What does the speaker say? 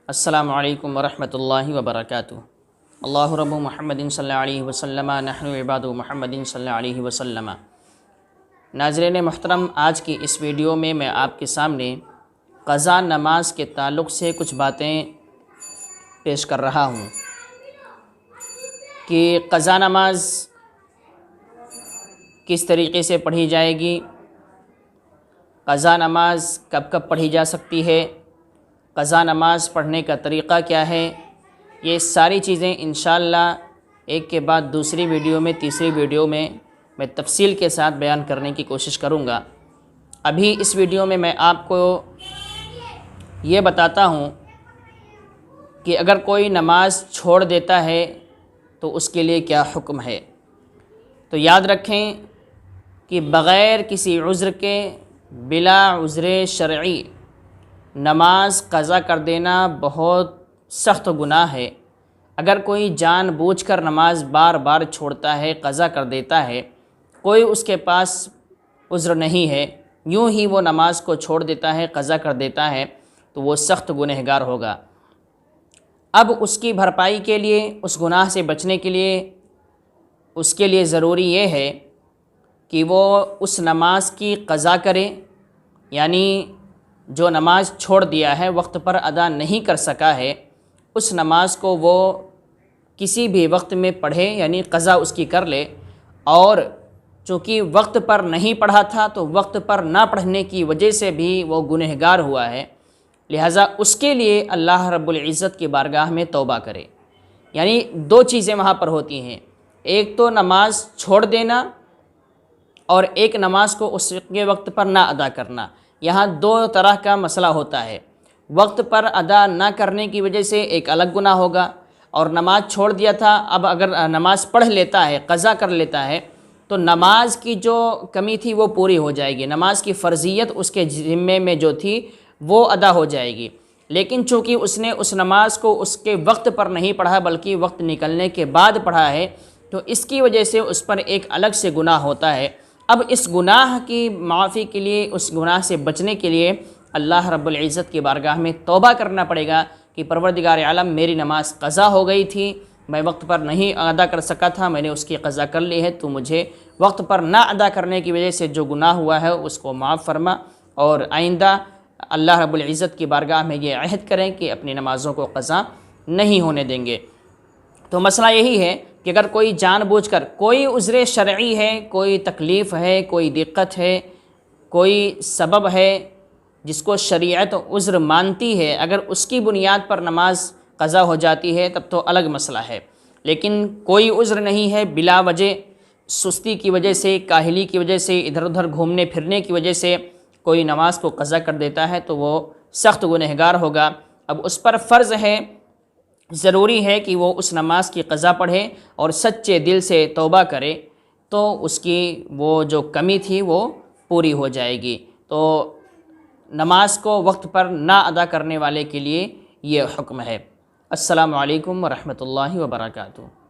السلام علیکم ورحمۃ اللہ وبرکاتہ۔ اللہ رب محمد صلی اللہ علیہ وسلم نحن عباد محمد صلی اللہ علیہ وسلم۔ ناظرین محترم، آج کی اس ویڈیو میں آپ کے سامنے قضا نماز کے تعلق سے کچھ باتیں پیش کر رہا ہوں کہ قضا نماز کس طریقے سے پڑھی جائے گی، قضا نماز کب کب پڑھی جا سکتی ہے، قضا نماز پڑھنے کا طریقہ کیا ہے، یہ ساری چیزیں انشاءاللہ ایک کے بعد دوسری ویڈیو میں تیسری ویڈیو میں تفصیل کے ساتھ بیان کرنے کی کوشش کروں گا۔ ابھی اس ویڈیو میں آپ کو یہ بتاتا ہوں کہ اگر کوئی نماز چھوڑ دیتا ہے تو اس کے لیے کیا حکم ہے۔ تو یاد رکھیں کہ بغیر کسی عذر کے، بلا عذر شرعی نماز قضا کر دینا بہت سخت گناہ ہے۔ اگر کوئی جان بوجھ کر نماز بار بار چھوڑتا ہے، قضا کر دیتا ہے، کوئی اس کے پاس عذر نہیں ہے، یوں ہی وہ نماز کو چھوڑ دیتا ہے، قضا کر دیتا ہے، تو وہ سخت گنہگار ہوگا۔ اب اس کی بھرپائی کے لیے، اس گناہ سے بچنے کے لیے، اس کے لیے ضروری یہ ہے کہ وہ اس نماز کی قضا کرے، یعنی جو نماز چھوڑ دیا ہے، وقت پر ادا نہیں کر سکا ہے، اس نماز کو وہ کسی بھی وقت میں پڑھے، یعنی قضا اس کی کر لے۔ اور چونکہ وقت پر نہیں پڑھا تھا تو وقت پر نہ پڑھنے کی وجہ سے بھی وہ گنہگار ہوا ہے، لہٰذا اس کے لیے اللہ رب العزت کی بارگاہ میں توبہ کرے۔ یعنی دو چیزیں وہاں پر ہوتی ہیں، ایک تو نماز چھوڑ دینا اور ایک نماز کو اس کے وقت پر نہ ادا کرنا۔ یہاں دو طرح کا مسئلہ ہوتا ہے، وقت پر ادا نہ کرنے کی وجہ سے ایک الگ گناہ ہوگا، اور نماز چھوڑ دیا تھا، اب اگر نماز پڑھ لیتا ہے، قضا کر لیتا ہے، تو نماز کی جو کمی تھی وہ پوری ہو جائے گی، نماز کی فرضیت اس کے ذمے میں جو تھی وہ ادا ہو جائے گی۔ لیکن چونکہ اس نے اس نماز کو اس کے وقت پر نہیں پڑھا بلکہ وقت نکلنے کے بعد پڑھا ہے، تو اس کی وجہ سے اس پر ایک الگ سے گناہ ہوتا ہے۔ اب اس گناہ کی معافی کے لیے، اس گناہ سے بچنے کے لیے اللہ رب العزت کی بارگاہ میں توبہ کرنا پڑے گا کہ پروردگار عالم، میری نماز قضا ہو گئی تھی، میں وقت پر نہیں ادا کر سکا تھا، میں نے اس کی قضا کر لی ہے، تو مجھے وقت پر نہ ادا کرنے کی وجہ سے جو گناہ ہوا ہے اس کو معاف فرما، اور آئندہ اللہ رب العزت کی بارگاہ میں یہ عہد کریں کہ اپنی نمازوں کو قضا نہیں ہونے دیں گے۔ تو مسئلہ یہی ہے کہ اگر کوئی جان بوجھ کر، کوئی عذر شرعی ہے، کوئی تکلیف ہے، کوئی دقت ہے، کوئی سبب ہے جس کو شریعت عذر مانتی ہے، اگر اس کی بنیاد پر نماز قضا ہو جاتی ہے تب تو الگ مسئلہ ہے۔ لیکن کوئی عذر نہیں ہے، بلا وجہ سستی کی وجہ سے، کاہلی کی وجہ سے، ادھر ادھر گھومنے پھرنے کی وجہ سے کوئی نماز کو قضا کر دیتا ہے تو وہ سخت گنہگار ہوگا۔ اب اس پر فرض ہے، ضروری ہے کہ وہ اس نماز کی قضا پڑھے اور سچے دل سے توبہ کرے، تو اس کی وہ جو کمی تھی وہ پوری ہو جائے گی۔ تو نماز کو وقت پر نہ ادا کرنے والے کے لیے یہ حکم ہے۔ السلام علیکم ورحمۃ اللہ وبرکاتہ۔